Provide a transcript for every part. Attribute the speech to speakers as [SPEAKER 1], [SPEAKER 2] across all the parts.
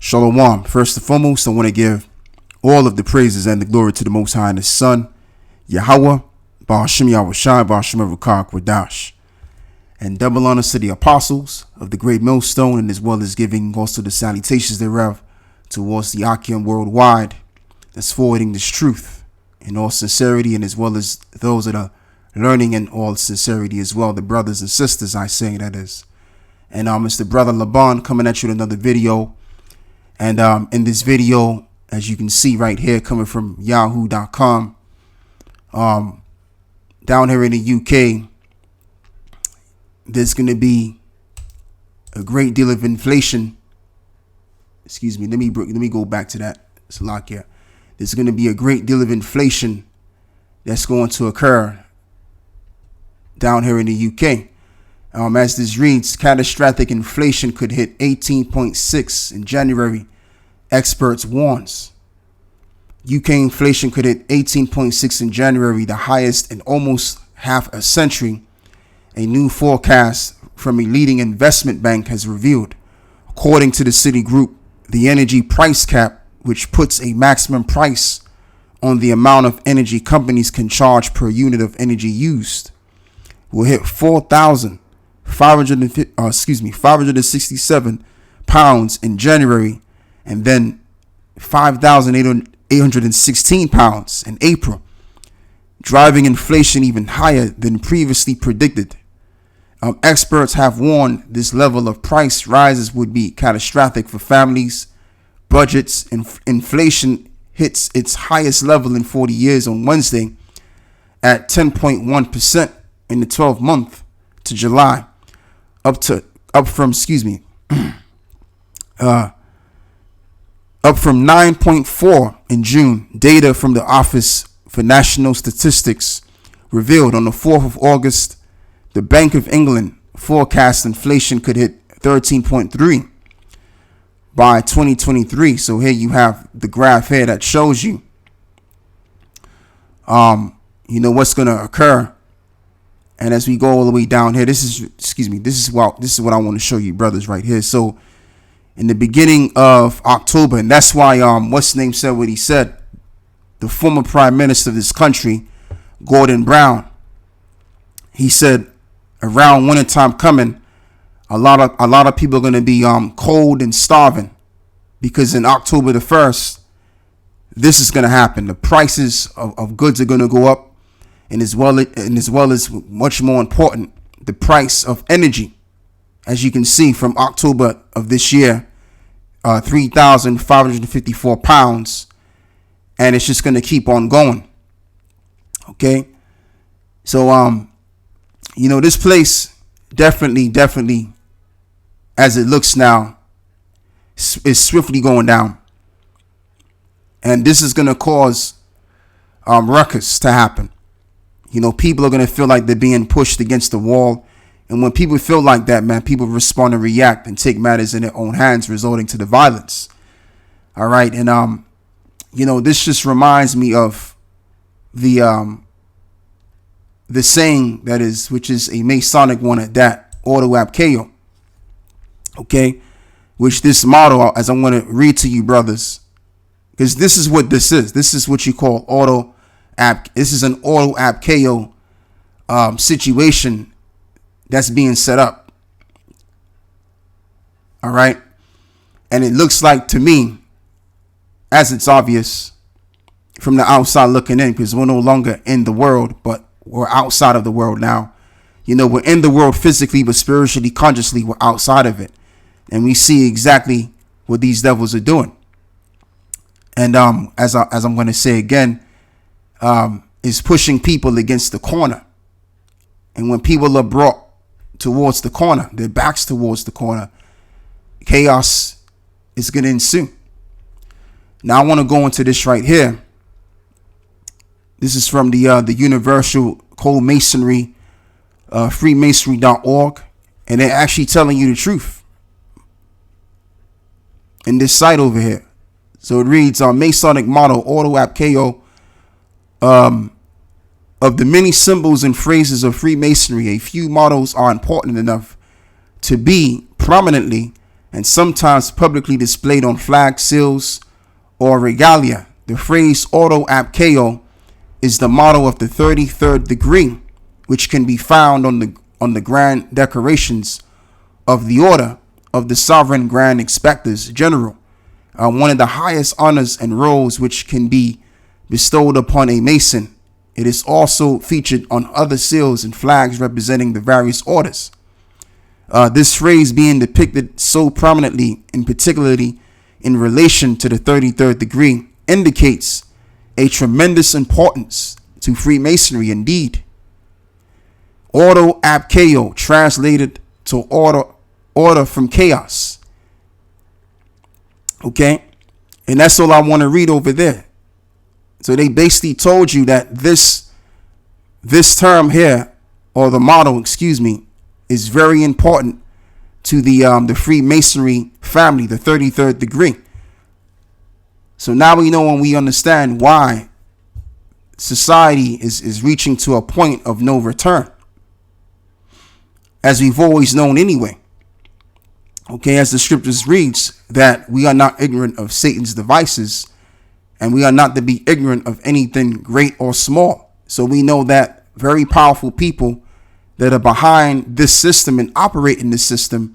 [SPEAKER 1] Shalom. First and foremost, I want to give all of the praises and the glory to the Most High and His Son, Yahweh, Ba'ashim Yahushai, Ba'ashim Rukak Wadash. And double honors to the apostles of the great millstone, and as well as giving also the salutations thereof towards the Akim worldwide that's forwarding this truth in all sincerity, and as well as those that are learning in all sincerity as well, the brothers and sisters, I say that is. And it's the brother Laban coming at you with another video. And in this video, as you can see right here, coming from yahoo.com, down here in the UK, there's going to be a great deal of inflation. Excuse me, let me go back to that. Salakia. There's going to be a great deal of inflation that's going to occur down here in the UK. As this reads, catastrophic inflation could hit 18.6 in January, experts warns. UK inflation could hit 18.6 in January, the highest in almost half a century. A new forecast from a leading investment bank has revealed. According to the Citigroup, the energy price cap, which puts a maximum price on the amount of energy companies can charge per unit of energy used, will hit 567 pounds in January, and then 5,816 pounds in April, driving inflation even higher than previously predicted. Experts have warned this level of price rises would be catastrophic for families, budgets, and inflation hits its highest level in 40 years on Wednesday at 10.1% in the 12th month to July, up from 9.4 in June. Data from the Office for National Statistics revealed on the 4th of August, the Bank of England forecast inflation could hit 13.3 by 2023. So here you have the graph here that shows you, what's going to occur. And as we go all the way down here, this is what I want to show you, brothers, right here. So in the beginning of October, and that's why what's his name said what he said, the former prime minister of this country, Gordon Brown, he said around wintertime coming, a lot of people are going to be cold and starving, because in October the 1st, this is going to happen. The prices of goods are going to go up. And as well as much more important, the price of energy, as you can see from October of this year, 3,554 pounds, and it's just going to keep on going. Okay, so this place definitely, as it looks now, is swiftly going down, and this is going to cause ruckus to happen. People are going to feel like they're being pushed against the wall. And when people feel like that, man, people respond and react and take matters in their own hands, resulting to the violence. All right. And, this just reminds me of the saying which is a Masonic one at that, Ordo Chao. Okay. Which this motto, as I'm going to read to you, brothers, because this is what this is. This is what you call Ordo. This is an Ordo Chao situation that's being set up. All right. And it looks like to me, as it's obvious from the outside looking in, because we're no longer in the world, but we're outside of the world now. We're in the world physically, but spiritually, consciously, we're outside of it. And we see exactly what these devils are doing. And as I'm going to say again, is pushing people against the corner. And when people are brought towards the corner, their backs towards the corner, chaos is going to ensue. Now I want to go into this right here. This is from the Universal Code Masonry, freemasonry.org, and they're actually telling you the truth in this site over here. So it reads, Masonic motto, Ordo Chao, of the many symbols and phrases of Freemasonry, a few mottos are important enough to be prominently and sometimes publicly displayed on flag seals or regalia. The phrase Ordo ab Chao is the motto of the 33rd degree, which can be found on the grand decorations of the Order of the Sovereign Grand Inspectors General, one of the highest honors and roles which can be bestowed upon a Mason. It is also featured on other seals and flags representing the various orders. This phrase being depicted so prominently, and particularly in relation to the 33rd degree, indicates a tremendous importance to Freemasonry indeed. Ordo ab Chao, translated to order from chaos. Okay, and that's all I want to read over there. So they basically told you that this term here, or the motto, excuse me, is very important to the Freemasonry family, the 33rd degree. So now we know and we understand why society is reaching to a point of no return, as we've always known anyway. Okay, as the scriptures reads, that we are not ignorant of Satan's devices, and we are not to be ignorant of anything great or small. So we know that very powerful people that are behind this system and operate in this system,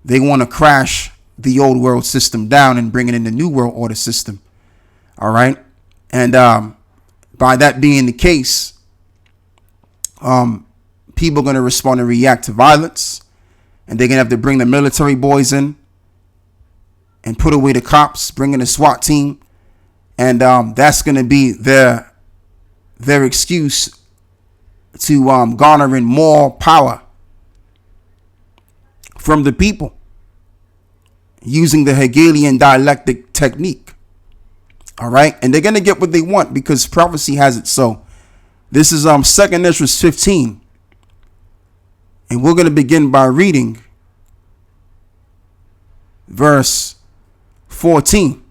[SPEAKER 1] they want to crash the old world system down and bring it in the new world order system. All right. And by that being the case, people are going to respond and react to violence, and they're going to have to bring the military boys in and put away the cops, bring in a SWAT team. And that's going to be their excuse to garner in more power from the people using the Hegelian dialectic technique. All right. And they're going to get what they want because prophecy has it so. This is 2nd Esdras 15. And we're going to begin by reading verse 14.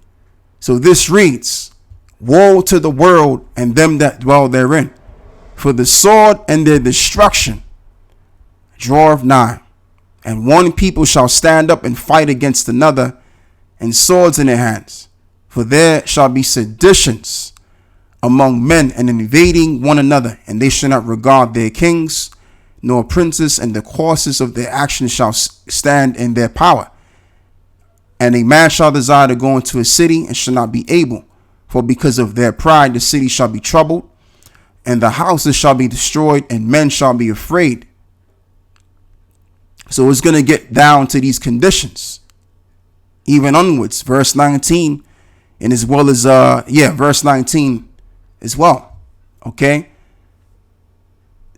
[SPEAKER 1] So this reads, "Woe to the world and them that dwell therein, for the sword and their destruction draweth nigh. And one people shall stand up and fight against another, and swords in their hands. For there shall be seditions among men, and invading one another, and they shall not regard their kings nor princes, and the courses of their actions shall stand in their power. And a man shall desire to go into a city, and shall not be able, for because of their pride the city shall be troubled, and the houses shall be destroyed, and men shall be afraid." So it's going to get down to these conditions, even onwards. Verse 19, and as well as verse 19 as well. Okay.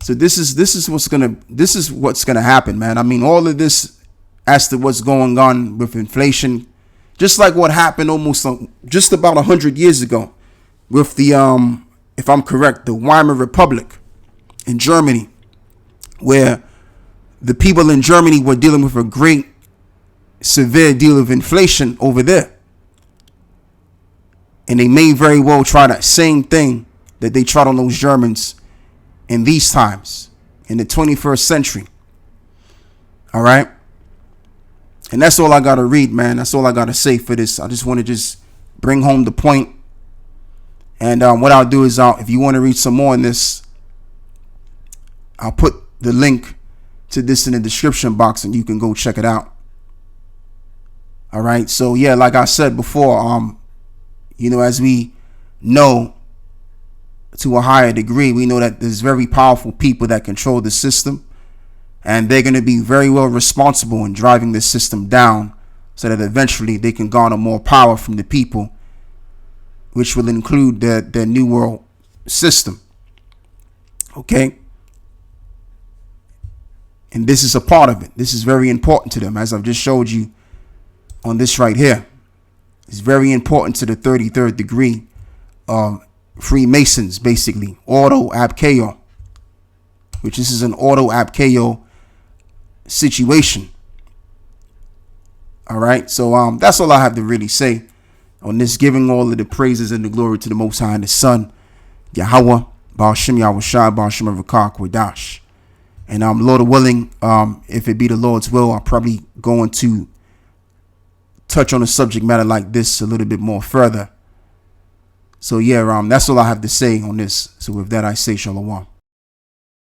[SPEAKER 1] So this is what's gonna happen, man. I mean, all of this as to what's going on with inflation, just like what happened almost just about 100 years ago with the if I'm correct, the Weimar Republic in Germany, where the people in Germany were dealing with a great severe deal of inflation over there. And they may very well try that same thing that they tried on those Germans in these times, in the 21st century. All right. And that's all I got to read, man. That's all I got to say for this. I just want to just bring home the point. And what I'll do is if you want to read some more on this, I'll put the link to this in the description box and you can go check it out. All right. So, yeah, like I said before, as we know to a higher degree, we know that there's very powerful people that control the system, and they're going to be very well responsible in driving this system down so that eventually they can garner more power from the people, which will include their New World system. Okay. And this is a part of it. This is very important to them, as I've just showed you on this right here. It's very important to the 33rd degree Freemasons, basically. Ordo ab Chao, which this is an Ordo ab Chao situation. All right. So that's all I have to really say on this, giving all of the praises and the glory to the Most High and the Son, Yahweh, Ba'ashem Yahushua, Ba'ashem Avakar Kwadash. And Lord willing, if it be the Lord's will, I'll probably go into touch on a subject matter like this a little bit more further. So yeah, that's all I have to say on this. So with that, I say shalom.